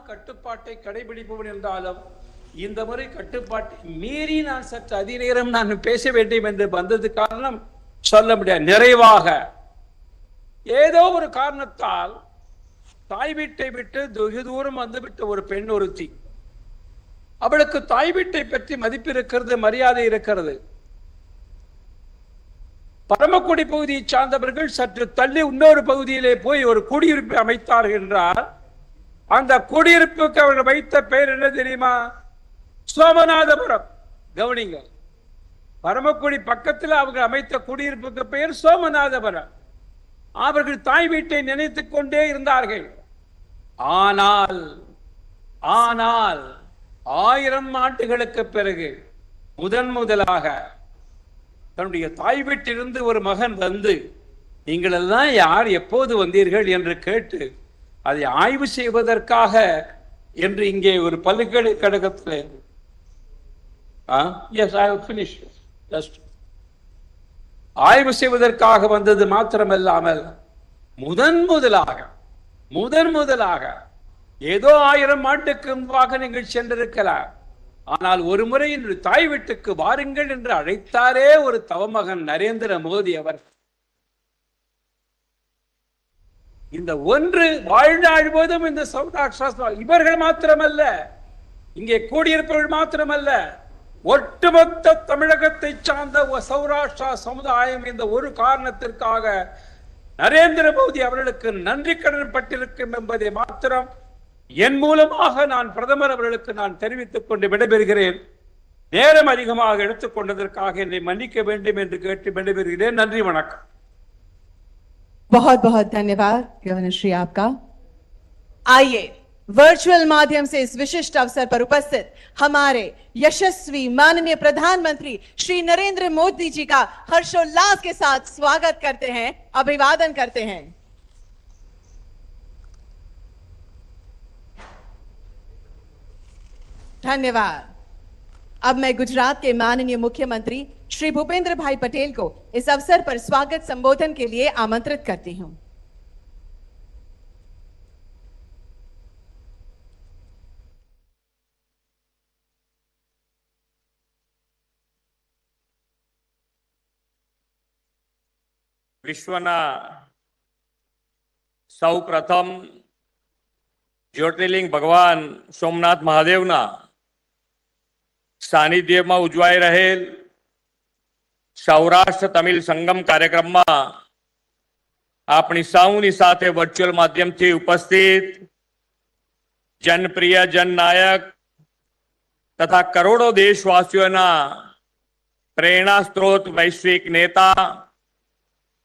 கட்டுப்பாட்டை கடைபிடிப்பவன் என்றாலும் இந்த முறை கட்டுப்பாட்டை மீறி நான் சற்று அதிநேரம் நான் பேச வேண்டும் என்று வந்தது காரணம் சொல்ல முடியாது. நிறைவாக ஏதோ ஒரு காரணத்தால் தாய் வீட்டை விட்டு வெகு தூரம் வந்துவிட்ட ஒரு பெண் ஒருத்தி, அவளுக்கு தாய் வீட்டை பற்றி மதிப்பு இருக்கிறது, மரியாதை இருக்கிறது. பரமக்குடி பகுதியை சார்ந்தவர்கள் சற்று தள்ளி இன்னொரு பகுதியிலே போய் ஒரு குடியிருப்பை அமைத்தார்கள் என்றால் அந்த குடியிருப்புக்கு அவர்கள் வைத்த பெயர் என்ன தெரியுமா? சோமநாதபுரம். கவனிங்க, பரமக்குடி பக்கத்தில் அவர்கள் அமைத்த குடியிருப்புக்கு பெயர் சோமநாதபுரம். அவர்கள் தாய் வீட்டை நினைத்துக் கொண்டே இருந்தார்கள். ஆனால் 1000 ஆண்டுகளுக்கு பிறகு முதலாக தன்னுடைய தாய் வீட்டிலிருந்து ஒரு மகன் வந்து, நீங்கள் எல்லாம் யார், எப்போது வந்தீர்கள் என்று கேட்டு அதை ஆய்வு செய்வதற்காக என்று இங்கே ஒரு பல்கலைக்கழகத்தில் ஆய்வு செய்வதற்காக வந்தது மாத்திரமல்லாமல் முதலாக ஏதோ 1000 ஆண்டுக்கு முன்பாக நீங்கள் சென்றிருக்கலாம், ஆனால் ஒரு முறை இன்று தாய் வீட்டுக்கு வாருங்கள் என்று அழைத்தாரே ஒரு தவமகன் நரேந்திர மோடி அவர். இந்த ஒன்று வாழ்நாள் போதும் இந்த சௌராஷ்டிரா இவர்கள் மாத்திரமல்ல, இங்கே கூடியிருப்பவர்கள் மாத்திரமல்ல, ஒட்டுமொத்த தமிழகத்தை சார்ந்த சௌராஷ்டிரா சமுதாயம் இந்த ஒரு காரணத்திற்காக நரேந்திர மோடி அவர்களுக்கு நன்றி கடன் பட்டிருக்கும் என்பதை மாத்திரம் என் மூலமாக நான் பிரதமர் அவர்களுக்கு நான் தெரிவித்துக் கொண்டு விடைபெறுகிறேன். நேரம் அதிகமாக எடுத்துக்கொண்டதற்காக என்னை மன்னிக்க வேண்டும் என்று கேட்டு விடைபெறுகிறேன். நன்றி, வணக்கம். बहुत बहुत धन्यवाद गवर्नर श्री आपका। आइए वर्चुअल माध्यम से इस विशिष्ट अवसर पर उपस्थित हमारे यशस्वी माननीय प्रधानमंत्री श्री नरेंद्र मोदी जी का हर्षोल्लास के साथ स्वागत करते हैं, अभिवादन करते हैं। धन्यवाद। अब मैं गुजरात के माननीय मुख्यमंत्री श्री भूपेंद्र भाई पटेल को इस अवसर पर स्वागत संबोधन के लिए आमंत्रित करती हूं। विश्वना सौ प्रथम ज्योतिर्लिंग भगवान सोमनाथ महादेवना सानिध्यમાં ઉજવાઈ રહેલ સૌરાષ્ટ્ર તમિલ સંગમ કાર્યક્રમમાં આપણી સૌની સાથે વર્ચ્યુઅલ માધ્યમથી ઉપસ્થિત જનપ્રિય જનનાયક તથા કરોડો દેશવાસીઓના પ્રેરણા સ્ત્રોત વૈશ્વિક नेता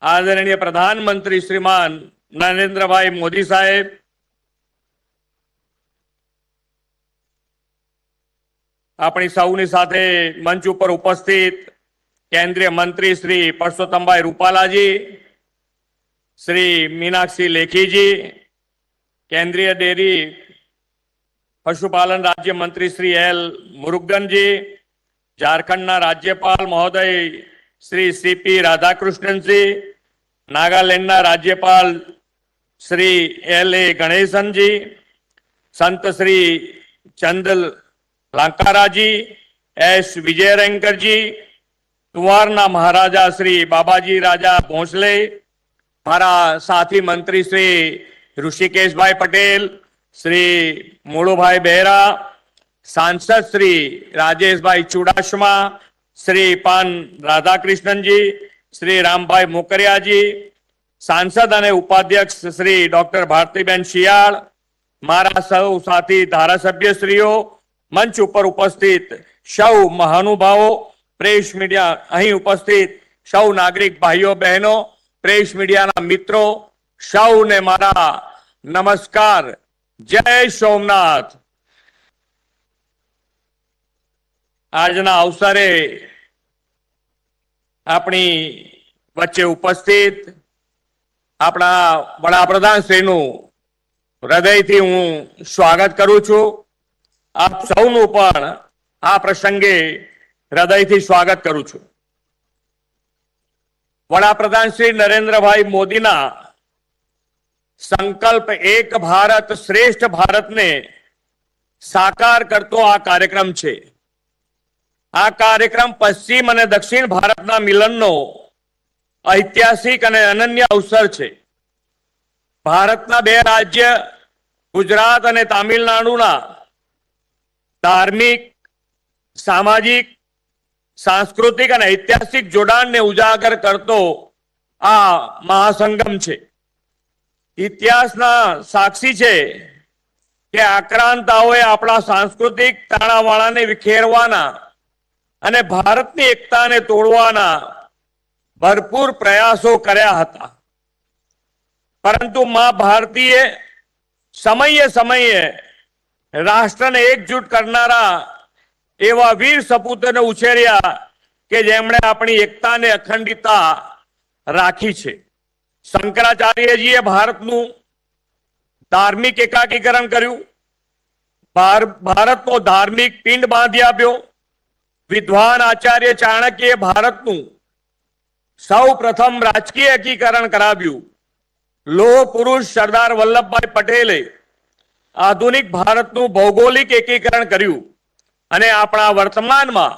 आदरणीय प्रधानमंत्री श्रीमान नरेंद्रभाई मोदी साहेब, अपनी सौनी साथे मंच पर उपस्थित केंद्रीय मंत्री श्री परसोत्तमभाई रूपालाजी, श्री मीनाक्षी लेखी जी, केंद्रीय डेयरी पशुपालन राज्य मंत्री श्री एल मुरुगन जी, झारखंड राज्यपाल महोदय श्री सीपी राधाकृष्णन जी, नागालैंड राज्यपाल श्री एल.ए. गणेशन जी, संत श्री चंदल लांकारा जी, एस विजयरंकर जी, कुंवारना महाराजा श्री बाबाजी राजा भोंसले, हमारा साथी मंत्री श्री ऋषिकेश भाई पटेल, श्री मोड़ू भाई बेहरा, सांसद श्री राजेश भाई चुड़ासमा, श्री पान राधाकृष्णन जी, श्री रामभाई मोकरिया जी, सांसद और उपाध्यक्ष श्री डॉक्टर भारतीबेन शियाळ, मारा सौ साथी धारासभ्य श्रीओ, मंच पर उपस्थित सौ महानुभावों, प्रेस मीडिया अहीं उपस्थित सौ नागरिक भाईओ बहनों, प्रेस मीडिया ना मित्रों, सौ ने मारा नमस्कार। जय सोमनाथ। આજના અવસરે આપણી વચ્ચે ઉપસ્થિત આપણા વડાપ્રધાન શ્રીનું હૃદયથી હું સ્વાગત કરું છું। આપ સૌનું પણ આ પ્રસંગે હૃદયથી સ્વાગત કરું છું। વડાપ્રધાન શ્રી નરેન્દ્રભાઈ મોદીના સંકલ્પ એક ભારત શ્રેષ્ઠ ભારતને સાકાર કરતો આ કાર્યક્રમ છે. આ કાર્યક્રમ પશ્ચિમ અને દક્ષિણ ભારતના મિલનનો ઐતિહાસિક અને અનન્ય અવસર છે. ભારતના બે રાજ્ય ગુજરાત અને તામિલનાડુના ધાર્મિક, સામાજિક, સાંસ્કૃતિક અને ઐતિહાસિક જોડાણને ઉજાગર કરતો આ મહાસંગમ છે. ઇતિહાસના સાક્ષી છે કે આક્રાંતાઓએ આપણા સાંસ્કૃતિક તાણાવાણાને વિખેરવાના અને ભારતની એકતાને તોડવાના ભરપૂર પ્રયાસો કર્યા હતા. પરંતુ મા ભારતીએ સમયે સમયે રાષ્ટ્રને એકજૂટ કરનારા એવા વીર સપૂતોને ઉછેર્યા કે જેમણે આપણી એકતાને અખંડિતતા રાખી છે. શંકરાચાર્યજીએ ભારતનું ધાર્મિક એકાકીકરણ કર્યું, ભારતનો ધાર્મિક પિંડ બાંધી આપ્યો. વિદ્વાન આચાર્ય ચાણક્યએ ભારતનું સૌ પ્રથમ રાજકીય એકીકરણ કરાવ્યું. લોહ પુરુષ સરદાર વલ્લભભાઈ પટેલે આધુનિક ભારતનું ભૌગોલિક એકીકરણ કર્યું અને આપણા વર્તમાનમાં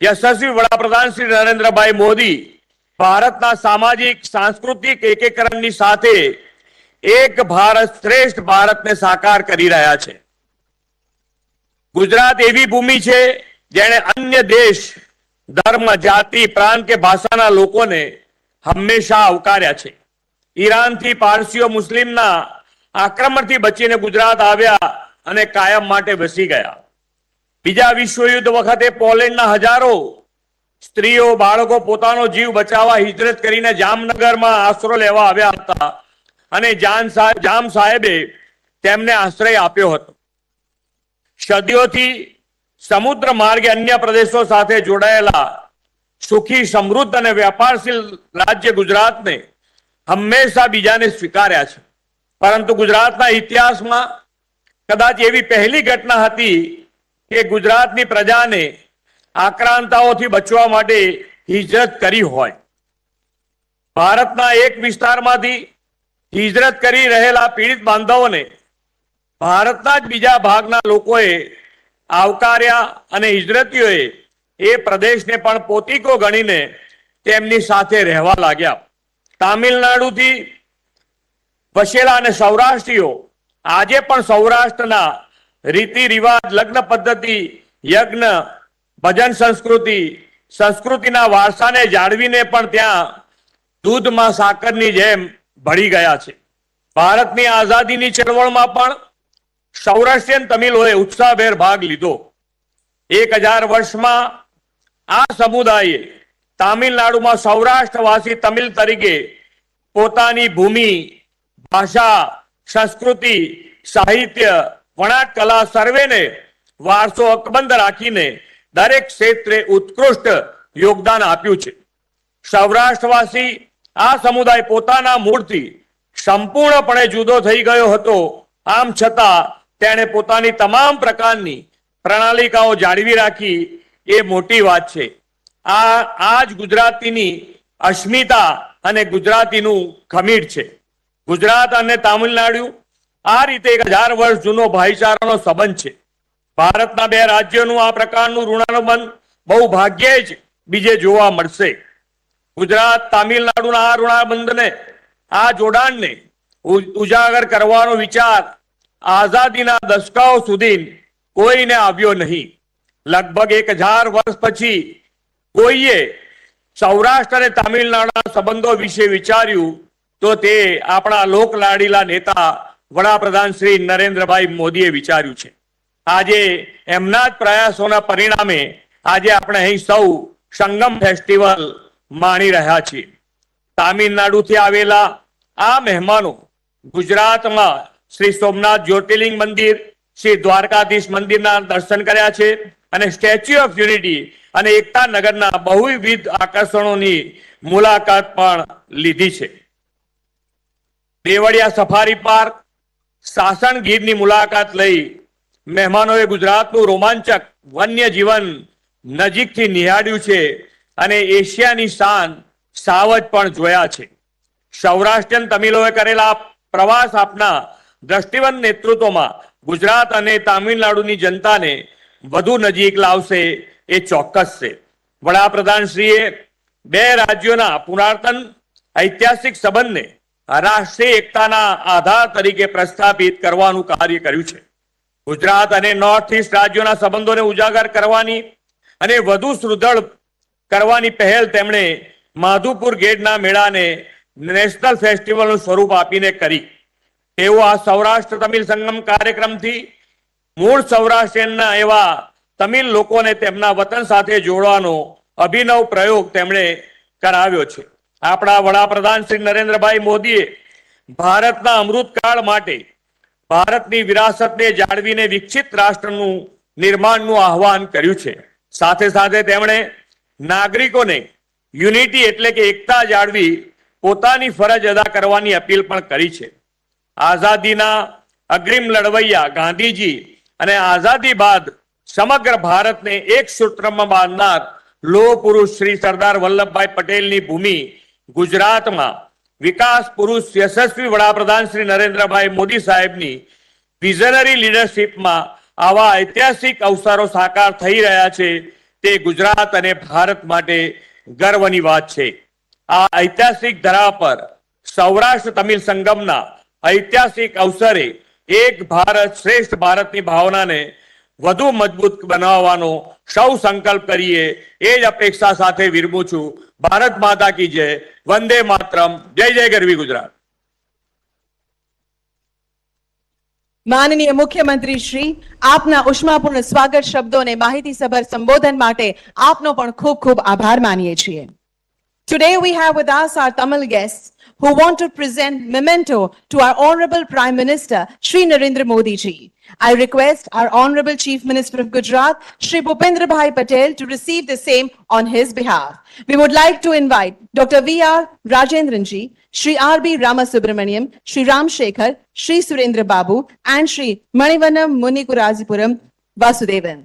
યશસ્વી વડાપ્રધાન શ્રી નરેન્દ્રભાઈ મોદી ભારતના સામાજિક સાંસ્કૃતિક એકીકરણની સાથે એક ભારત શ્રેષ્ઠ ભારતને સાકાર કરી રહ્યા છે. ગુજરાત એવી ભૂમિ છે જેણે અન્ય દેશ, ધર્મ, જાતિ, પ્રાંત કે ભાષાના લોકોને હંમેશા આવકાર્યા છે. ઈરાનથી પારસીઓ મુસ્લિમના આક્રમણથી બચીને ગુજરાત આવ્યા અને કાયમ માટે વસી ગયા. બીજા વિશ્વયુદ્ધ વખતે પોલેન્ડના હજારો સ્ત્રીઓ, બાળકો પોતાનો જીવ બચાવવા હિજરત કરીને જામનગરમાં આશરો લેવા આવ્યા હતા અને જામ સાહેબે તેમને આશ્રય આપ્યો હતો. સદીઓથી સમુદ્ર માર્ગે અન્ય પ્રદેશો સાથે જોડાયેલા સુખી, સમૃદ્ધ અને વ્યાપારશીલ રાજ્ય ગુજરાતને હંમેશા બીજાને સ્વીકાર્યા છે. પરંતુ ગુજરાતના ઇતિહાસમાં કદાચ એવી પહેલી ઘટના હતી કે ગુજરાતની પ્રજાને આક્રાંતાઓથી બચવા માટે હિજરત કરી હોય. ભારતના એક વિસ્તારમાંથી હિજરત કરી રહેલા પીડિત બાંધવોને ભારતના જ બીજા ભાગના લોકોએ આવકાર્યા અને હિજરતીઓએ એ પ્રદેશને પણ પોતીકો ગણીને તેમની સાથે રહેવા લાગ્યા. તામિલનાડુથી વસેલા અને સૌરાષ્ટ્રીઓ આજે પણ સૌરાષ્ટ્રના રીતિ રિવાજ, લગ્ન પદ્ધતિ, યજ્ઞ, ભજન સંસ્કૃતિના વારસાને જાળવીને પણ ત્યાં દૂધમાં સાકરની જેમ ભળી ગયા છે. ભારતની આઝાદીની ચળવળમાં પણ સૌરાષ્ટ્રીયન તમિલોએ ઉત્સાહભેર ભાગ લીધો. 1000 વર્ષમાં આ સમુદાયે તામિલનાડુમાં સૌરાષ્ટ્રવાસી તમિલ તરીકે પોતાની ભૂમિ, ભાષા, સંસ્કૃતિ, સાહિત્ય, વણાટ કલા સર્વેને વારસો અકબંધ રાખીને દરેક ક્ષેત્રે ઉત્કૃષ્ટ યોગદાન આપ્યું છે. સૌરાષ્ટ્રવાસી આ સમુદાય પોતાના મૂળથી સંપૂર્ણપણે જુદો થઈ ગયો હતો. આમ છતાં તેણે પોતાની તમામ પ્રકારની પ્રણાલિકાઓ જાળવી રાખી, એ મોટી વાત છે. આ જ ગુજરાતીની અસ્મિતા અને ગુજરાતીનું ખમીર છે. ગુજરાત અને તામિલનાડુ આ રીતે 1000 વર્ષ જૂનો ભાઈચારાનો સંબંધ છે. ભારતના બે રાજ્યોનું આ પ્રકારનું ઋણાનુબંધ બહુ ભાગ્યે જ બીજે જોવા મળશે. ગુજરાત તામિલનાડુના આ ઋણાબંધને, આ જોડાણને ઉજાગર કરવાનો વિચાર આઝાદીના દશકાઓ સુધી કોઈને આવ્યો નહીં. લગભગ 1000 વર્ષ પછી કોઈએ સૌરાષ્ટ્ર અને તામિલનાડુના સંબંધો વિશે વિચાર્યું તો તે આપણા લોકલાડીલા નેતા વડાપ્રધાન શ્રી નરેન્દ્રભાઈ મોદીએ વિચાર્યું છે. આજે એમના જ પ્રયાસોના પરિણામે આજે આપણે અહીં સૌ સંગમ ફેસ્ટિવલ માણી રહ્યા છીએ. તામિલનાડુથી આવેલા આ મહેમાનો ગુજરાતમાં શ્રી સોમનાથ જ્યોતિર્લિંગ મંદિર, શ્રી દ્વારકાધીશ મંદિરના દર્શન કર્યા છે અને સ્ટેચ્યુ ઓફ યુનિટી અને એકતા નગરના બહુવિધ આકર્ષણોની મુલાકાત પણ લીધી છે. દેવળિયા સફારી પાર્ક, સાસણ ગીરની મુલાકાત લઈ મહેમાનોએ ગુજરાતનું રોમાંચક વન્ય જીવન નજીકથી નિહાળ્યું છે અને એશિયાની શાન સાવજ પણ જોયા છે. સૌરાષ્ટ્રીયન તમિલોએ કરેલા પ્રવાસ આપના દ્રષ્ટિવંત નેતૃત્વમાં ગુજરાત અને તામિલનાડુની જનતાને વધુ નજીક લાવશે એ ચોક્કસ છે. વડાપ્રધાનશ્રીએ બે રાજ્યોના પુનર્તન ઐતિહાસિક સંબંધને રાષ્ટ્રીય એકતાના આધાર તરીકે પ્રસ્થાપિત કરવાનું કાર્ય કર્યું છે. ગુજરાત અને નોર્થ ઇસ્ટ રાજ્યોના સંબંધોને ઉજાગર કરવાની અને વધુ સુદૃઢ કરવાની પહેલ તેમણે માધુપુર ગેટના મેળાને નેશનલ ફેસ્ટિવલનું સ્વરૂપ આપીને કરી. તેઓ આ સૌરાષ્ટ્ર તમિલ સંગમ કાર્યક્રમથી મૂળ સૌરાષ્ટ્રના એવા તમિલ લોકોને તેમના વતન સાથે જોડવાનો અભિનવ પ્રયોગ તેમણે કરાવ્યો છે. આપણા વડાપ્રધાન શ્રી નરેન્દ્રભાઈ મોદીએ ભારતના અમૃતકાળ માટે ભારતની વિરાસતને જાળવીને વિકસિત રાષ્ટ્રનું નિર્માણનું આહવાન કર્યું છે. સાથે સાથે તેમણે નાગરિકોને યુનિટી એટલે કે એકતા જાળવી પોતાની ફરજ અદા કરવાની અપીલ પણ કરી છે. આઝાદીના અગ્રીમ લડવૈયા ગાંધીજી અને આઝાદી બાદ સમગ્ર ભારતને એક સૂત્રમાં બાંધનાર લોહ પુરુષ શ્રી સરદાર વલ્લભભાઈ પટેલની ભૂમિ ગુજરાતમાં વિકાસ પુરુષ યશસ્વી વડાપ્રધાન શ્રી નરેન્દ્રભાઈ મોદી સાહેબની વિઝનરી લીડરશિપમાં આવા ઐતિહાસિક અવસરો સાકાર થઈ રહ્યા છે તે ગુજરાત અને ભારત માટે ગર્વની વાત છે. આ ઐતિહાસિક ધરા પર સૌરાષ્ટ્ર તમિલ સંગમના ઐતિહાસિક અવસરે એક ભારત શ્રેષ્ઠ ભારતની ભાવનાને વધુ મજબૂત બનાવવાનો સૌ સંકલ્પ કરીએ એ જ અપેક્ષા સાથે વિરમું છું. ભારત માતા કી જય. વંદે માતરમ. જય જય ગરવી ગુજરાત. માનનીય મુખ્યમંત્રી શ્રી, આપના ઉષ્માપૂર્ણ સ્વાગત શબ્દોને માહિતીસભર સંબોધન માટે આપનો પણ ખૂબ ખૂબ આભાર માનીએ છીએ. Today we have with us our Tamil guests who want to present memento to our Honorable Prime Minister Shri Narendra Modi ji. I request our Honorable Chief Minister of Gujarat Shri Bhupendra Bhai Patel to receive the same on his behalf. We would like to invite Dr. V.R. Rajendran ji, Shri R.B. Ramasubramaniam, Shri Ram Shekhar, Shri Surendra Babu and Shri Manivanam Munikurazipuram Vasudevan.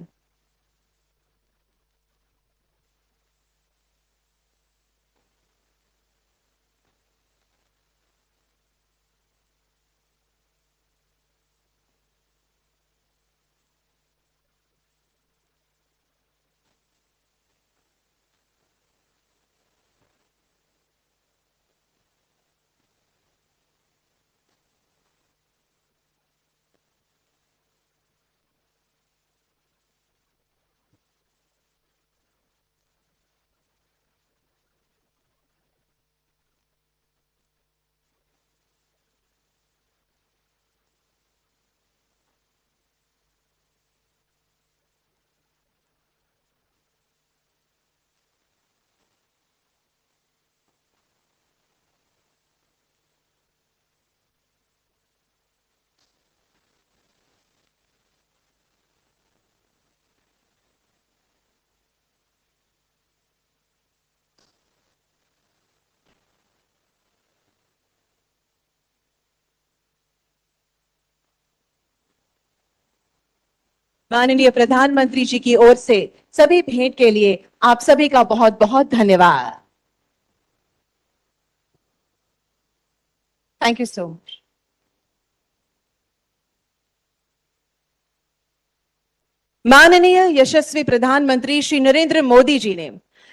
माननीय प्रधानमंत्री जी की ओर से सभी भेंट के लिए आप सभी का बहुत बहुत धन्यवाद. Thank you so much. माननीय यशस्वी प्रधानमंत्री श्री नरेंद्र मोदी जी ने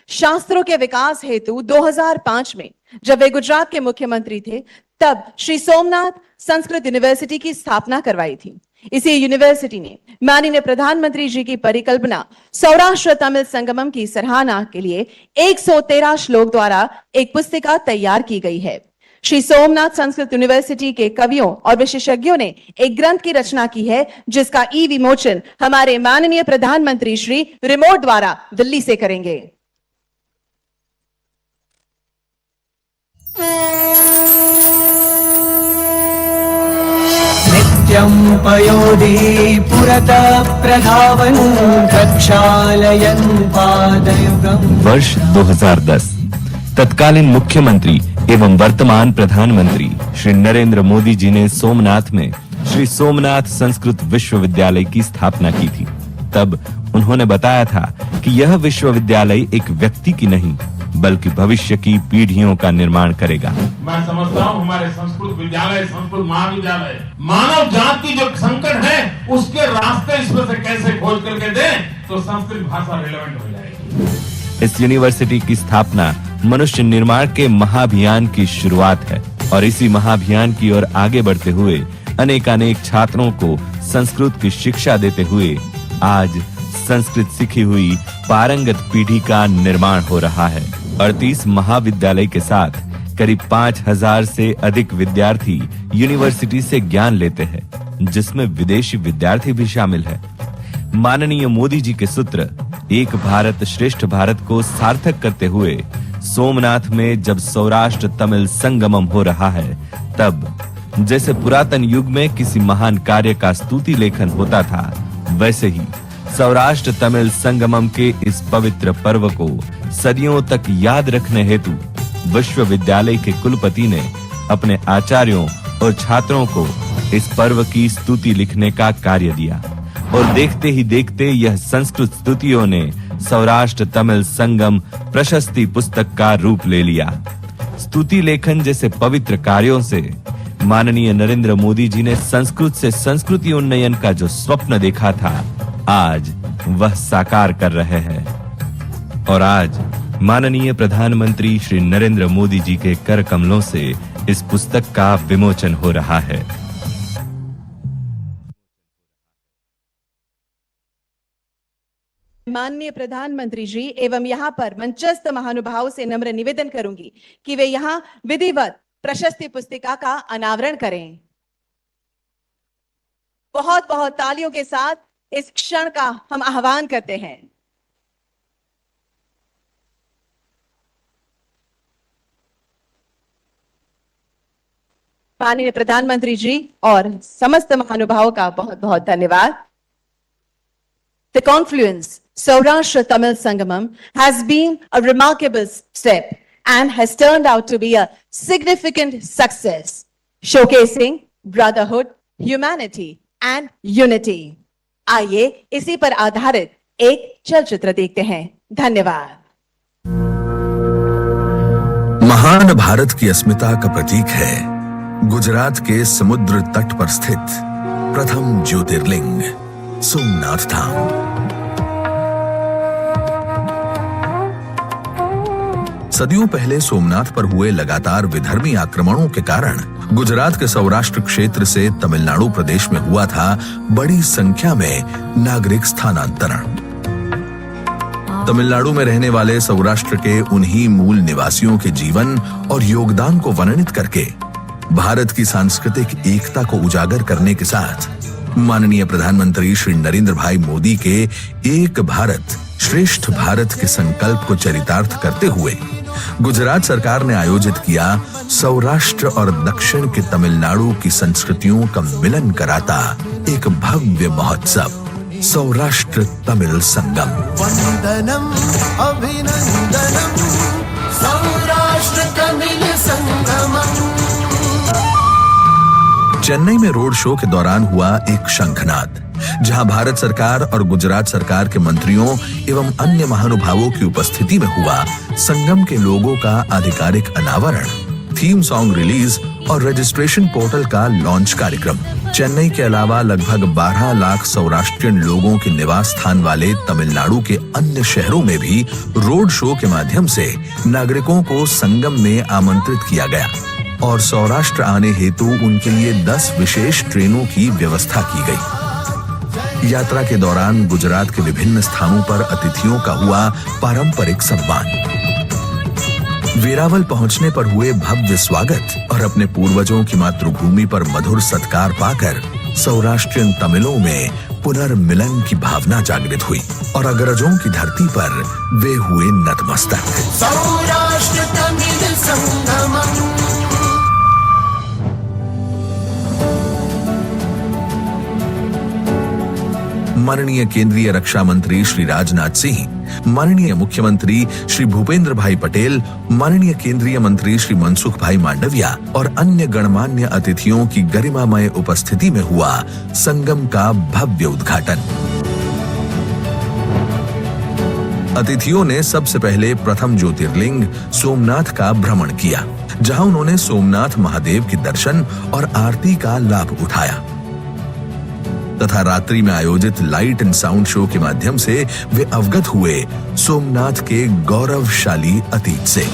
शास्त्रों के विकास हेतु 2005 में जब वे गुजरात के मुख्यमंत्री थे तब श्री सोमनाथ संस्कृत यूनिवर्सिटी की स्थापना करवाई थी. इसी यूनिवर्सिटी ने माननीय प्रधानमंत्री जी की परिकल्पना सौराष्ट्र तमिल संगमम की सराहना के लिए 113 श्लोक द्वारा एक पुस्तिका तैयार की गई है. श्री सोमनाथ संस्कृत यूनिवर्सिटी के कवियों और विशेषज्ञों ने एक ग्रंथ की रचना की है जिसका ई विमोचन हमारे माननीय प्रधानमंत्री श्री रिमोट द्वारा दिल्ली से करेंगे. नित्यं पयोधि पुरतः प्रधावन् प्रक्षालयन् पादयुगम्. वर्ष 2010 तत्कालीन मुख्यमंत्री एवं वर्तमान प्रधानमंत्री श्री नरेंद्र मोदी जी ने सोमनाथ में श्री सोमनाथ संस्कृत विश्वविद्यालय की स्थापना की थी. तब उन्होंने बताया था कि यह विश्वविद्यालय एक व्यक्ति की नहीं बल्कि भविष्य की पीढ़ियों का निर्माण करेगा। मैं समझता हूँ हमारे संस्कृत विद्यालय, संस्कृत महाविद्यालय मानव जाति की जो संकट है उसके रास्ते इसमें से कैसे खोज करके दें तो संस्कृत भाषा रिलेवेंट हो जाएगी। इस यूनिवर्सिटी की स्थापना मनुष्य निर्माण के महाअभियान की शुरुआत है और इसी महाअभियान की ओर आगे बढ़ते हुए अनेकानेक छात्रों को संस्कृत की शिक्षा देते हुए आज संस्कृत सीखी हुई पारंगत पीढ़ी का निर्माण हो रहा है। 38 महाविद्यालय के साथ करीब 5000 से अधिक विद्यार्थी यूनिवर्सिटी से ज्ञान लेते हैं, जिसमें विदेशी विद्यार्थी भी शामिल है। माननीय मोदी जी के सूत्र एक भारत श्रेष्ठ भारत को सार्थक करते हुए सोमनाथ में जब सौराष्ट्र तमिल संगमम हो रहा है, तब जैसे पुरातन युग में किसी महान कार्य का स्तुति लेखन होता था, वैसे ही सौराष्ट्र तमिल संगमम के इस पवित्र पर्व को सदियों तक याद रखने हेतु विश्वविद्यालय के कुलपति ने अपने आचार्यों और छात्रों को इस पर्व की स्तुति लिखने का कार्य दिया और देखते ही देखते यह संस्कृत स्तुतियों ने सौराष्ट्र तमिल संगम प्रशस्ति पुस्तक का रूप ले लिया। स्तुति लेखन जैसे पवित्र कार्यों से माननीय नरेंद्र मोदी जी ने संस्कृत से संस्कृति उन्नयन का जो स्वप्न देखा था, आज वह साकार कर रहे हैं और आज माननीय प्रधानमंत्री श्री नरेंद्र मोदी जी के कर कमलों से इस पुस्तक का विमोचन हो रहा है। माननीय प्रधानमंत्री जी एवं यहाँ पर मंचस्थ महानुभावों से नम्र निवेदन करूंगी कि वे यहाँ विधिवत प्रशस्ति पुस्तिका का अनावरण करें। बहुत बहुत तालियों के साथ इस क्षण का हम आह्वान करते हैं। माननीय प्रधानमंत्री जी और समस्त महानुभावों का बहुत बहुत धन्यवाद। The confluence Saurashtra Tamil Sangamam has been a remarkable step and has turned out to be a significant success, showcasing brotherhood, humanity and unity. आइए इसी पर आधारित एक चलचित्र देखते हैं। धन्यवाद। महान भारत की अस्मिता का प्रतीक है गुजरात के समुद्र तट पर स्थित प्रथम ज्योतिर्लिंग सोमनाथ धाम। सदियों पहले सोमनाथ पर हुए लगातार विधर्मी आक्रमणों के कारण गुजरात के सौराष्ट्र क्षेत्र से तमिलनाडु प्रदेश में हुआ था बड़ी संख्या में नागरिक स्थानांतरण। तमिलनाडु में रहने वाले सौराष्ट्र के उन्हीं मूल निवासियों के जीवन और योगदान को वर्णित करके भारत की सांस्कृतिक एकता को उजागर करने के साथ माननीय प्रधानमंत्री श्री नरेंद्र भाई मोदी के एक भारत श्रेष्ठ भारत के संकल्प को चरितार्थ करते हुए गुजरात सरकार ने आयोजित किया सौराष्ट्र और दक्षिण के तमिलनाडु की संस्कृतियों का मिलन कराता एक भव्य महोत्सव सौराष्ट्र तमिल संगम। वंदनम अभिनंदनम सौराष्ट्र तमिल संगमम। चेन्नई में रोड शो के दौरान हुआ एक शंखनाद, जहां भारत सरकार और गुजरात सरकार के मंत्रियों एवं अन्य महानुभावों की उपस्थिति में हुआ संगम के लोगों का आधिकारिक अनावरण, थीम सॉन्ग रिलीज और रजिस्ट्रेशन पोर्टल का लॉन्च कार्यक्रम। चेन्नई के अलावा लगभग 12 लाख सौराष्ट्रियन लोगों के निवास स्थान वाले तमिलनाडु के अन्य शहरों में भी रोड शो के माध्यम से नागरिकों को संगम में आमंत्रित किया गया और सौराष्ट्र आने हेतु उनके लिए 10 विशेष ट्रेनों की व्यवस्था की गई। यात्रा के दौरान गुजरात के विभिन्न स्थानों पर अतिथियों का हुआ पारंपरिक सम्मान। वेरावल पहुंचने पर हुए भव्य स्वागत और अपने पूर्वजों की मातृभूमि पर मधुर सत्कार पाकर सौराष्ट्रियन तमिलों में पुनर्मिलन की भावना जागृत हुई और अग्रजों की धरती पर वे हुए नतमस्तक। सौराष्ट्र तमिल संगमम। माननीय केंद्रीय रक्षा मंत्री श्री राजनाथ सिंह, माननीय मुख्यमंत्री श्री भूपेंद्र भाई पटेल, माननीय केंद्रीय मंत्री श्री मनसुख भाई मांडविया और अन्य गणमान्य अतिथियों की गरिमामय उपस्थिति में हुआ संगम का भव्य उद्घाटन। अतिथियों ने सबसे पहले प्रथम ज्योतिर्लिंग सोमनाथ का भ्रमण किया, जहां उन्होंने सोमनाथ महादेव के दर्शन और आरती का लाभ उठाया तथा रात्रि में आयोजित लाइट एंड साउंड शो के माध्यम से वे अवगत हुए सोमनाथ के गौरवशाली अतीत से।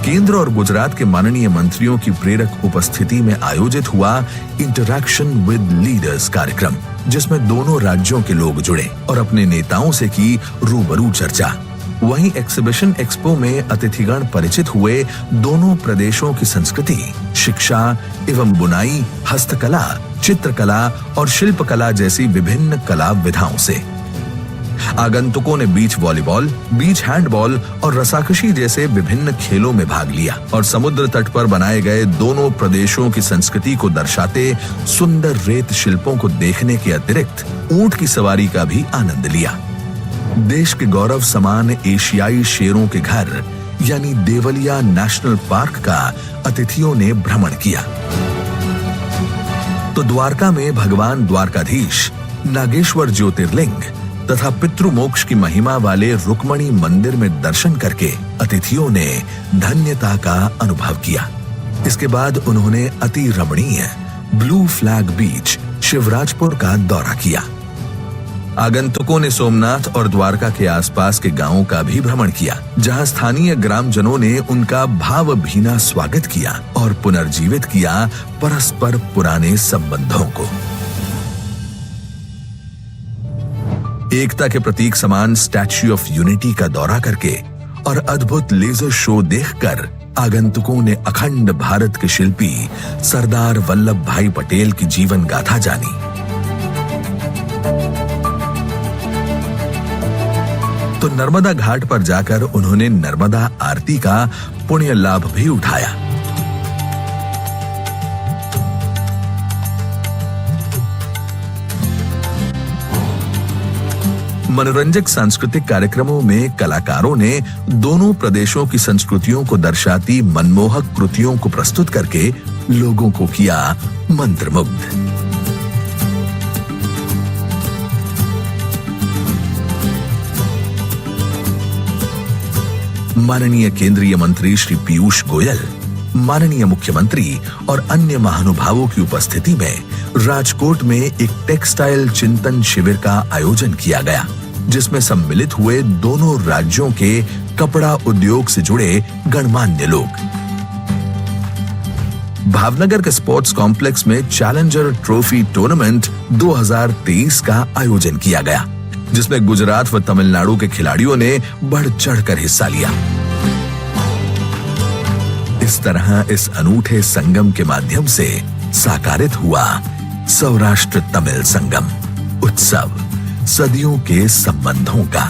केंद्र और गुजरात के माननीय मंत्रियों की प्रेरक उपस्थिति में आयोजित हुआ इंटरैक्शन विद लीडर्स कार्यक्रम, जिसमें दोनों राज्यों के लोग जुड़े और अपने नेताओं से की रूबरू चर्चा। वहीं एग्जीबिशन एक्सपो में अतिथिगण परिचित हुए दोनों प्रदेशों की संस्कृति, शिक्षा एवं बुनाई, हस्तकला, चित्रकला और शिल्पकला जैसी विभिन्न कला विधाओं से। आगंतुकों ने बीच वॉलीबॉल, बीच हैंडबॉल और रसाकशी जैसे विभिन्न खेलों में भाग लिया और समुद्र तट पर बनाए गए दोनों प्रदेशों की संस्कृति को दर्शाते सुंदर रेत शिल्पों को देखने के अतिरिक्त ऊंट की सवारी का भी आनंद लिया। देश के गौरव समान एशियाई शेरों के घर यानी देवलिया नेशनल पार्क का अतिथियों ने भ्रमण किया तो द्वारका में भगवान द्वारकाधीश, नागेश्वर ज्योतिर्लिंग तथा पितृमोक्ष की महिमा वाले रुक्मणी मंदिर में दर्शन करके अतिथियों ने धन्यता का अनुभव किया। इसके बाद उन्होंने अति रमणीय ब्लू फ्लैग बीच शिवराजपुर का दौरा किया। आगंतुकों ने सोमनाथ और द्वारका के आसपास के गांवों का भी भ्रमण किया, जहां स्थानीय ग्रामजनों ने उनका भावभीना स्वागत किया और पुनर्जीवित किया परस्पर पुराने संबंधों को। एकता के प्रतीक समान स्टैच्यू ऑफ यूनिटी का दौरा करके और अद्भुत लेजर शो देखकर आगंतुकों ने अखंड भारत के शिल्पी सरदार वल्लभ भाई पटेल की जीवन गाथा जानी। तो नर्मदा घाट पर जाकर उन्होंने नर्मदा आरती का पुण्य लाभ भी उठाया। मनोरंजक सांस्कृतिक कार्यक्रमों में कलाकारों ने दोनों प्रदेशों की संस्कृतियों को दर्शाती मनमोहक कृतियों को प्रस्तुत करके लोगों को किया मंत्रमुग्ध। माननीय केंद्रीय मंत्री श्री पीयूष गोयल, माननीय मुख्यमंत्री और अन्य महानुभावों की उपस्थिति में राजकोट में एक टेक्सटाइल चिंतन शिविर का आयोजन किया गया, जिसमें सम्मिलित हुए दोनों राज्यों के कपड़ा उद्योग से जुड़े गणमान्य लोग। भावनगर के स्पोर्ट्स कॉम्प्लेक्स में चैलेंजर ट्रॉफी टूर्नामेंट 2023 का आयोजन किया गया, जिसमें गुजरात व तमिलनाडु के खिलाड़ियों ने बढ़ चढ़कर हिस्सा लिया। इस तरह इस अनूठे संगम के माध्यम से साकारित हुआ सौराष्ट्र तमिल संगम उत्सव, सदियों के संबंधों का।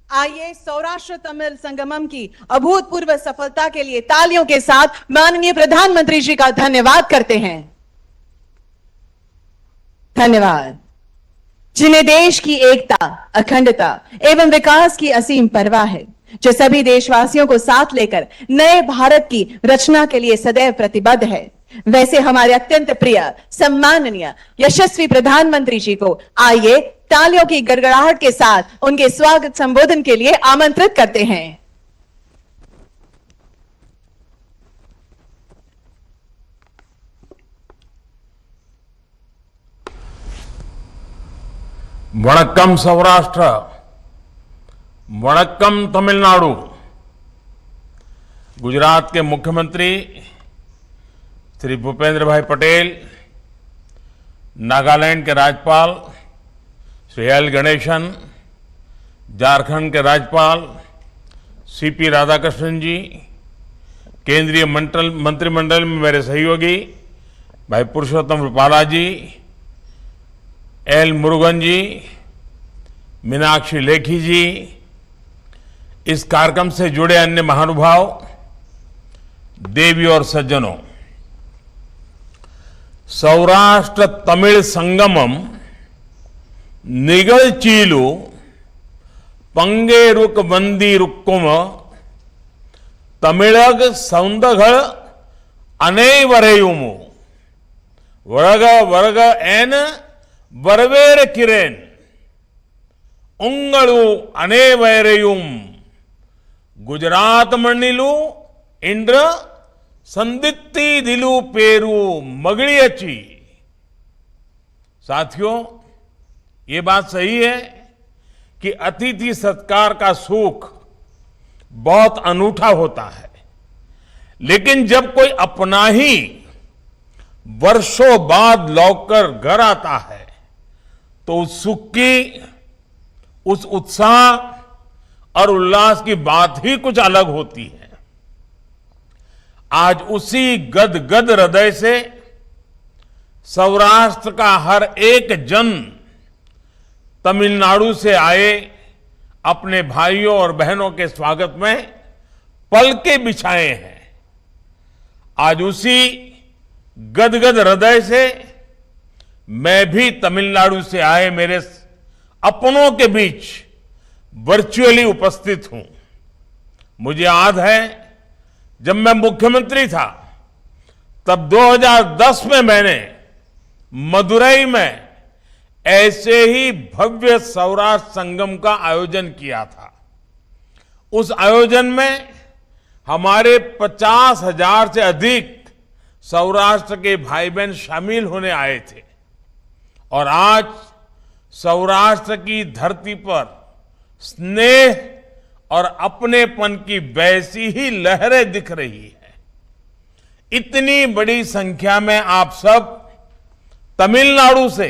आइए सौराष्ट्र तमिल संगमम की अभूतपूर्व सफलता के लिए तालियों के साथ माननीय प्रधानमंत्री जी का धन्यवाद करते हैं। धन्यवाद। जिन्हें देश की एकता, अखंडता एवं विकास की असीम परवाह है, जो सभी देशवासियों को साथ लेकर नए भारत की रचना के लिए सदैव प्रतिबद्ध है, वैसे हमारे अत्यंत प्रिय, सम्माननीय, यशस्वी प्रधानमंत्री जी को आइए तालियों की गड़गड़ाहट के साथ उनके स्वागत संबोधन के लिए आमंत्रित करते हैं। वणक्कम सौराष्ट्र, वणक्कम तमिलनाडु। गुजरात के मुख्यमंत्री श्री भूपेंद्र भाई पटेल, नागालैंड के राज्यपाल श्री एल गणेशन, झारखंड के राज्यपाल सीपी राधाकृष्णन जी, केंद्रीय मंत्रिमंडल में मेरे सहयोगी भाई पुरुषोत्तम रूपाला जी, एल मुरुगन जी, मीनाक्षी लेखी जी, इस कार्यक्रम से जुड़े अन्य महानुभाव, देवी और सज्जनों, सौराष्ट्र तमिल संगमम निगलचीलु पंगेरुक बंदी रुक्कुम तमिळग सौंदगळ अनेवरेयुमु वर्ग वर्ग एन वरवेर किरेन उंगलू अनेवैरयुम गुजरात मण्णिलू इंद्र संदित्ती दिलू पेरू मगड़ियची। साथियों, ये बात सही है कि अतिथि सत्कार का सुख बहुत अनूठा होता है, लेकिन जब कोई अपना ही वर्षों बाद लौटकर घर आता है तो उस सुख की, उस उत्साह और उल्लास की बात ही कुछ अलग होती है। आज उसी गदगद हृदय से सौराष्ट्र का हर एक जन तमिलनाडु से आए अपने भाइयों और बहनों के स्वागत में पलके बिछाए हैं। आज उसी गदगद हृदय से मैं भी तमिलनाडु से आए मेरे अपनों के बीच वर्चुअली उपस्थित हूं। मुझे याद है, जब मैं मुख्यमंत्री था तब 2010 में मैंने मदुरई में ऐसे ही भव्य सौराष्ट्र संगम का आयोजन किया था। उस आयोजन में हमारे 50,000 से अधिक सौराष्ट्र के भाई बहन शामिल होने आए थे और आज सौराष्ट्र की धरती पर स्नेह और अपनेपन की वैसी ही लहरें दिख रही है। इतनी बड़ी संख्या में आप सब तमिलनाडु से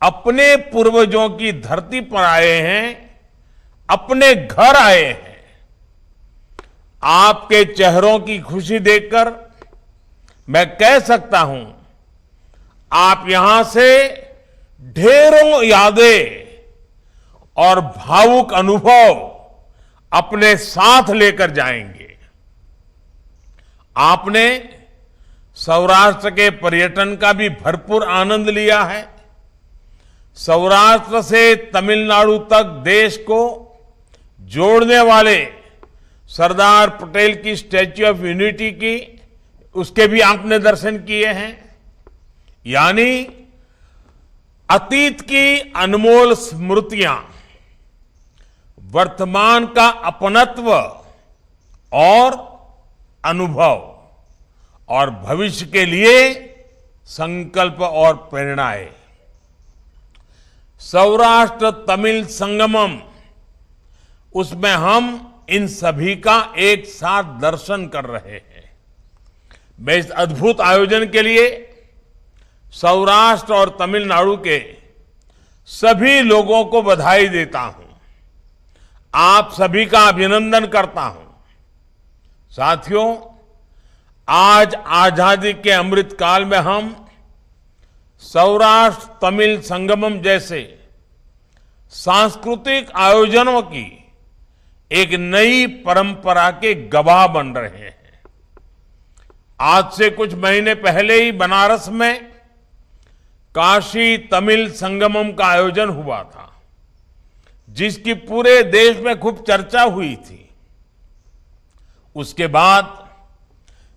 अपने पूर्वजों की धरती पर आए हैं, अपने घर आए हैं। आपके चेहरों की खुशी देखकर मैं कह सकता हूं, आप यहां से ढेरों यादें और भावुक अनुभव अपने साथ लेकर जाएंगे। आपने सौराष्ट्र के पर्यटन का भी भरपूर आनंद लिया है। सौराष्ट्र से तमिलनाडु तक देश को जोड़ने वाले सरदार पटेल की स्टैच्यू ऑफ यूनिटी की, उसके भी आपने दर्शन किए हैं। यानी अतीत की अनमोल स्मृतियां, वर्तमान का अपनत्व और अनुभव और भविष्य के लिए संकल्प और प्रेरणाएं। सौराष्ट्र तमिल संगमम, उसमें हम इन सभी का एक साथ दर्शन कर रहे हैं। मैं इस अद्भुत आयोजन के लिए सौराष्ट्र और तमिलनाडु के सभी लोगों को बधाई देता हूं, आप सभी का अभिनंदन करता हूं। साथियों, आज आजादी के अमृत काल में हम सौराष्ट्र तमिल संगमम जैसे सांस्कृतिक आयोजनों की एक नई परंपरा के गवाह बन रहे हैं। आज से कुछ महीने पहले ही बनारस में काशी तमिल संगमम का आयोजन हुआ था, जिसकी पूरे देश में खूब चर्चा हुई थी। उसके बाद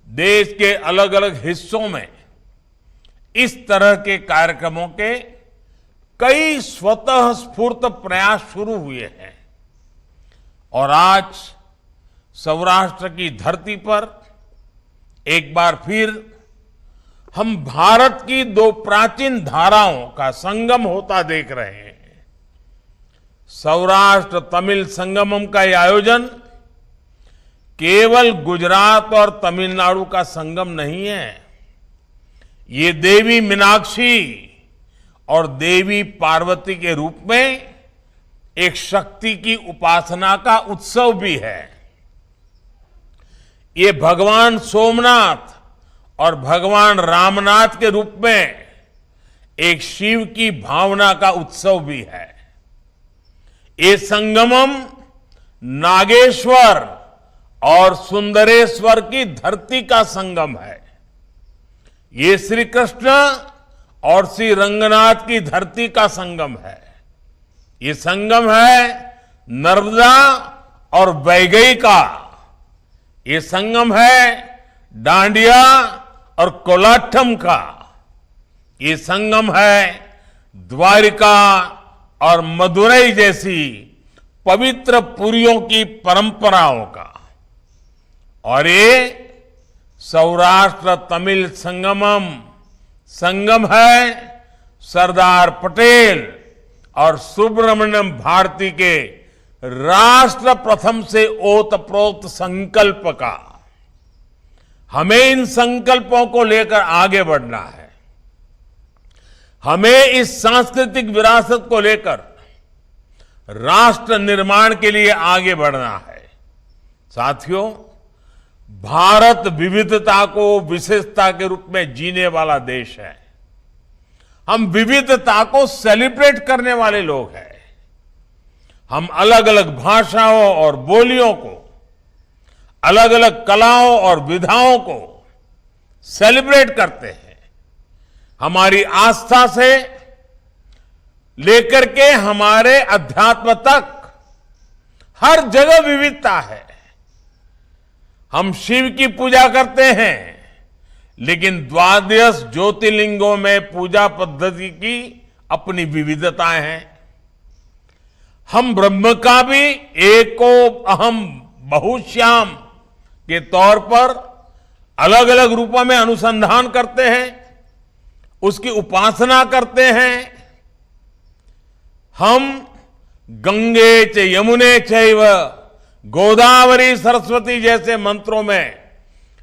देश के अलग अलग हिस्सों में इस तरह के कार्यक्रमों के कई स्वतः स्फूर्त प्रयास शुरू हुए हैं और आज सौराष्ट्र की धरती पर एक बार फिर हम भारत की दो प्राचीन धाराओं का संगम होता देख रहे हैं। सौराष्ट्र तमिल संगमम का यह आयोजन केवल गुजरात और तमिलनाडु का संगम नहीं है, ये देवी मीनाक्षी और देवी पार्वती के रूप में एक शक्ति की उपासना का उत्सव भी है। ये भगवान सोमनाथ और भगवान रामनाथ के रूप में एक शिव की भावना का उत्सव भी है। ये संगमम नागेश्वर और सुंदरेश्वर की धरती का संगम है। ये श्री कृष्ण और श्री रंगनाथ की धरती का संगम है। ये संगम है नर्मदा और वैगई का। ये संगम है डांडिया और कोलाठम का। ये संगम है द्वारिका और मदुरई जैसी पवित्र पुरियों की परंपराओं का, और ये सौराष्ट्र तमिल संगम है सरदार पटेल और सुब्रमण्यम भारती के राष्ट्र प्रथम से ओतप्रोत संकल्प का। हमें इन संकल्पों को लेकर आगे बढ़ना है। हमें इस सांस्कृतिक विरासत को लेकर राष्ट्र निर्माण के लिए आगे बढ़ना है। साथियों, भारत विविधता को विशेषता के रूप में जीने वाला देश है। हम विविधता को सेलिब्रेट करने वाले लोग हैं। हम अलग अलग भाषाओं और बोलियों को, अलग अलग कलाओं और विधाओं को सेलिब्रेट करते हैं। हमारी आस्था से लेकर के हमारे अध्यात्म तक हर जगह विविधता है। हम शिव की पूजा करते हैं, लेकिन द्वादश ज्योतिर्लिंगों में पूजा पद्धति की अपनी विविधताएं हैं। हम ब्रह्म का भी एको अहम बहुश्याम के तौर पर अलग अलग रूपों में अनुसंधान करते हैं, उसकी उपासना करते हैं। हम गंगे च यमुने चैव गोदावरी सरस्वती जैसे मंत्रों में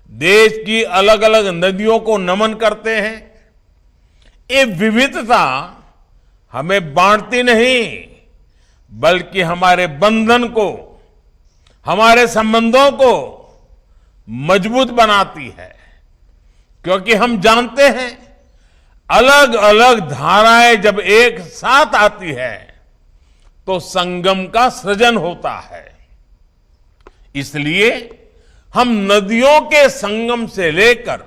देश की अलग अलग नदियों को नमन करते हैं। ये विविधता हमें बांटती नहीं, बल्कि हमारे बंधन को, हमारे संबंधों को मजबूत बनाती है। क्योंकि हम जानते हैं अलग अलग धाराएं जब एक साथ आती है तो संगम का सृजन होता है। इसलिए हम नदियों के संगम से लेकर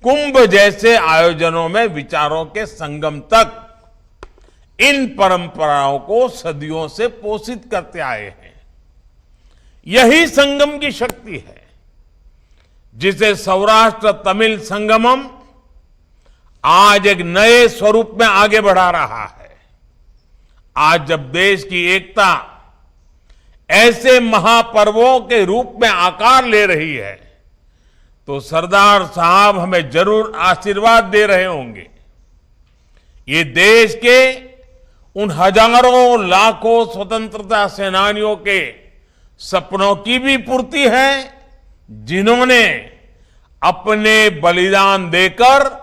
कुंभ जैसे आयोजनों में विचारों के संगम तक इन परंपराओं को सदियों से पोषित करते आए हैं। यही संगम की शक्ति है, जिसे सौराष्ट्र तमिल संगमम आज एक नए स्वरूप में आगे बढ़ा रहा है। आज जब देश की एकता ऐसे महापर्वों के रूप में आकार ले रही है, तो सरदार साहब हमें जरूर आशीर्वाद दे रहे होंगे। ये देश के उन हजारों लाखों स्वतंत्रता सेनानियों के सपनों की भी पूर्ति है, जिन्होंने अपने बलिदान देकर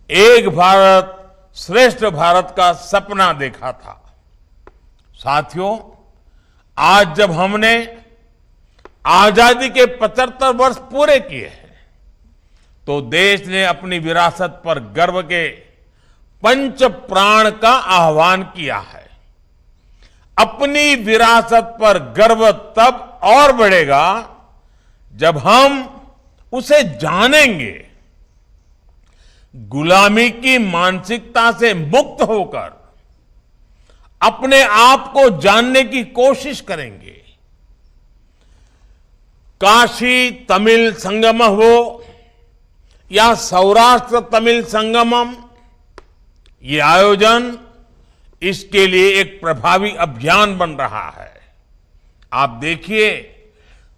एक भारत श्रेष्ठ भारत का सपना देखा था। साथियों, आज जब हमने आजादी के 75 वर्ष पूरे किए हैं, तो देश ने अपनी विरासत पर गर्व के पंच प्राण का आह्वान किया है। अपनी विरासत पर गर्व तब और बढ़ेगा जब हम उसे जानेंगे। गुलामी की मानसिकता से मुक्त होकर अपने आप को जानने की कोशिश करेंगे। काशी तमिल संगम हो या सौराष्ट्र तमिल संगमम, ये आयोजन इसके लिए एक प्रभावी अभियान बन रहा है। आप देखिए,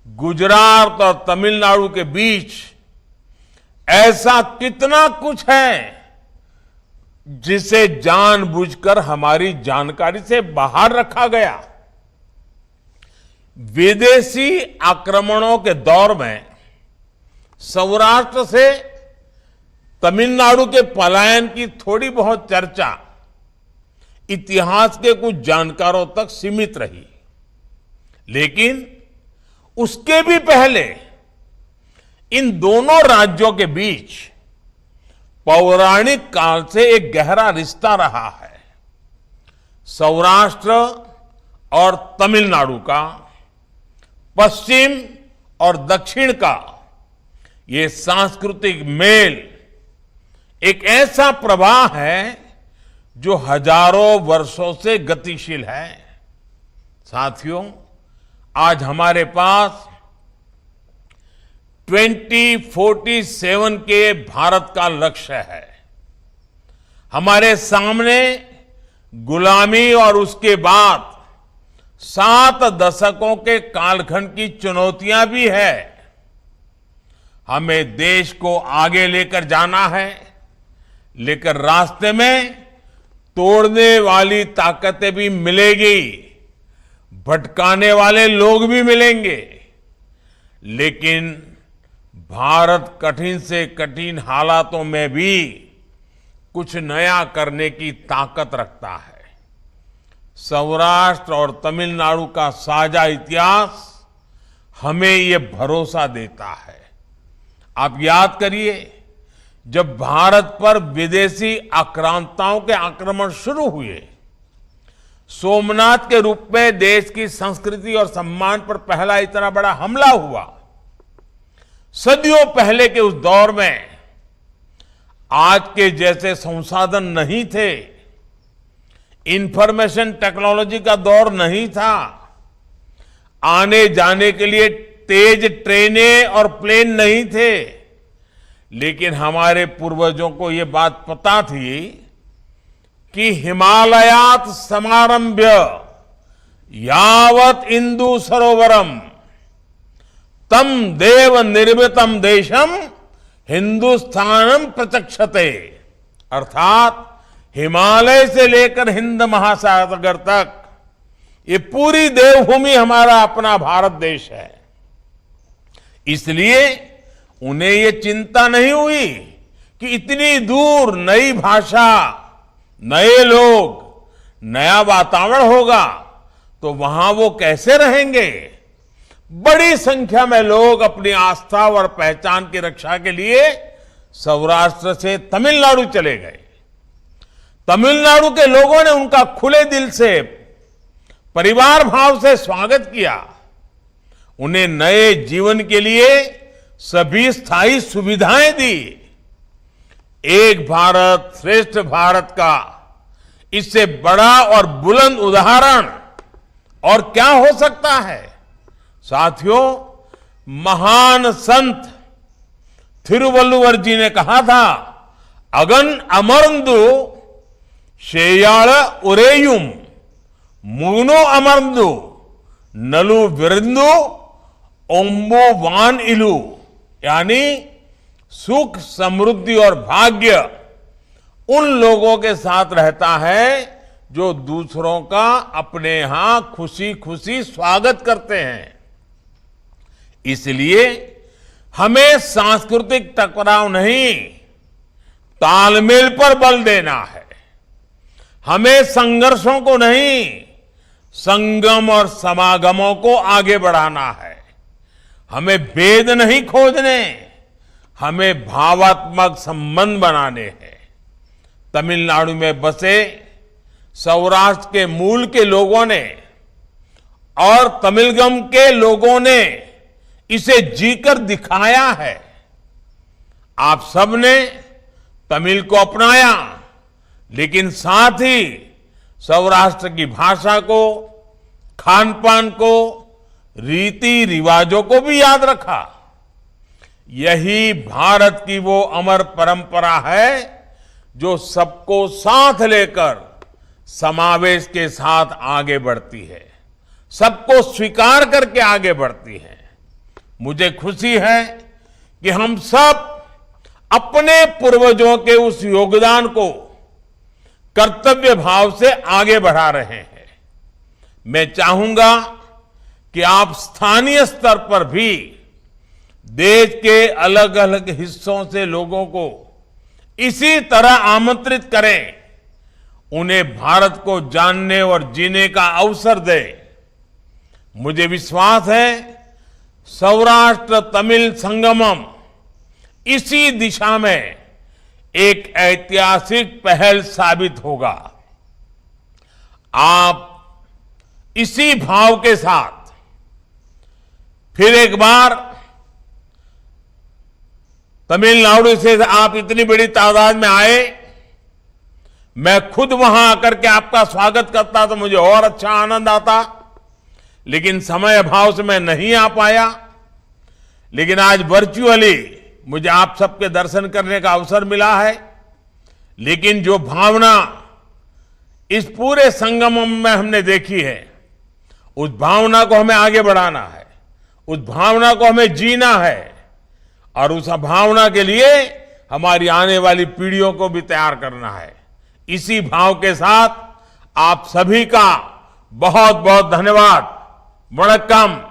गुजरात और तमिलनाडु के बीच ऐसा कितना कुछ है जिसे जानबूझकर हमारी जानकारी से बाहर रखा गया। विदेशी आक्रमणों के दौर में सौराष्ट्र से तमिलनाडु के पलायन की थोड़ी बहुत चर्चा इतिहास के कुछ जानकारों तक सीमित रही, लेकिन उसके भी पहले इन दोनों राज्यों के बीच पौराणिक काल से एक गहरा रिश्ता रहा है। सौराष्ट्र और तमिलनाडु का, पश्चिम और दक्षिण का ये सांस्कृतिक मेल एक ऐसा प्रवाह है जो हजारों वर्षों से गतिशील है। साथियों, आज हमारे पास 2047 के भारत का लक्ष्य है। हमारे सामने गुलामी और उसके बाद 7 दशकों के कालखंड की चुनौतियां भी है। हमें देश को आगे लेकर जाना है, लेकिन रास्ते में तोड़ने वाली ताकतें भी मिलेगी, भटकाने वाले लोग भी मिलेंगे। लेकिन भारत कठिन से कठिन हालातों में भी कुछ नया करने की ताकत रखता है। सौराष्ट्र और तमिलनाडु का साझा इतिहास हमें ये भरोसा देता है। आप याद करिए, जब भारत पर विदेशी आक्रांताओं के आक्रमण शुरू हुए, सोमनाथ के रूप में देश की संस्कृति और सम्मान पर पहला इतना बड़ा हमला हुआ। सदियों पहले के उस दौर में आज के जैसे संसाधन नहीं थे, इंफॉर्मेशन टेक्नोलॉजी का दौर नहीं था, आने जाने के लिए तेज ट्रेनें और प्लेन नहीं थे। लेकिन हमारे पूर्वजों को ये बात पता थी कि हिमालयात समारंभ्य यावत इंदु सरोवरम तम देव निर्मितम देशम हिंदुस्तानम प्रचक्षते, अर्थात हिमालय से लेकर हिंद महासागर तक ये पूरी देवभूमि हमारा अपना भारत देश है। इसलिए उन्हें ये चिंता नहीं हुई कि इतनी दूर नई भाषा, नए लोग, नया वातावरण होगा तो वहां वो कैसे रहेंगे। बड़ी संख्या में लोग अपनी आस्था और पहचान की रक्षा के लिए सौराष्ट्र से तमिलनाडु चले गए। तमिलनाडु के लोगों ने उनका खुले दिल से, परिवार भाव से स्वागत किया। उन्हें नए जीवन के लिए सभी स्थायी सुविधाएं दी। एक भारत श्रेष्ठ भारत का इससे बड़ा और बुलंद उदाहरण और क्या हो सकता है। साथियों, महान संत थिरुवल्लुवर जी ने कहा था, अगन अमरंदु शेयाल उरेयुम मुनो अमरंदु नलु विरंदु ओम्बो वान इलू, यानी सुख, समृद्धि और भाग्य उन लोगों के साथ रहता है जो दूसरों का अपने यहां खुशी खुशी स्वागत करते हैं। इसलिए हमें सांस्कृतिक टकराव नहीं, तालमेल पर बल देना है। हमें संघर्षों को नहीं, संगम और समागमों को आगे बढ़ाना है। हमें भेद नहीं खोजने, हमें भावात्मक संबंध बनाने हैं। तमिलनाडु में बसे सौराष्ट्र के मूल के लोगों ने और तमिलगम के लोगों ने इसे जीकर दिखाया है। आप सबने तमिल को अपनाया, लेकिन साथ ही सौराष्ट्र की भाषा को, खान पान को, रीति रिवाजों को भी याद रखा। यही भारत की वो अमर परंपरा है जो सबको साथ लेकर समावेश के साथ आगे बढ़ती है, सबको स्वीकार करके आगे बढ़ती है। मुझे खुशी है कि हम सब अपने पूर्वजों के उस योगदान को कर्तव्य भाव से आगे बढ़ा रहे हैं। मैं चाहूंगा कि आप स्थानीय स्तर पर भी देश के अलग अलग हिस्सों से लोगों को इसी तरह आमंत्रित करें, उन्हें भारत को जानने और जीने का अवसर दें। मुझे विश्वास है सौराष्ट्र तमिल संगमम इसी दिशा में एक ऐतिहासिक पहल साबित होगा। आप इसी भाव के साथ फिर एक बार तमिलनाडु से आप इतनी बड़ी तादाद में आए, मैं खुद वहां आकर के आपका स्वागत करता तो मुझे और अच्छा आनंद आता, लेकिन समय अभाव से मैं नहीं आ पाया। लेकिन आज वर्चुअली मुझे आप सबके दर्शन करने का अवसर मिला है। लेकिन जो भावना इस पूरे संगम में हमने देखी है, उस भावना को हमें आगे बढ़ाना है, उस भावना को हमें जीना है और उस भावना के लिए हमारी आने वाली पीढ़ियों को भी तैयार करना है। इसी भाव के साथ आप सभी का बहुत बहुत धन्यवाद। वणक्कम।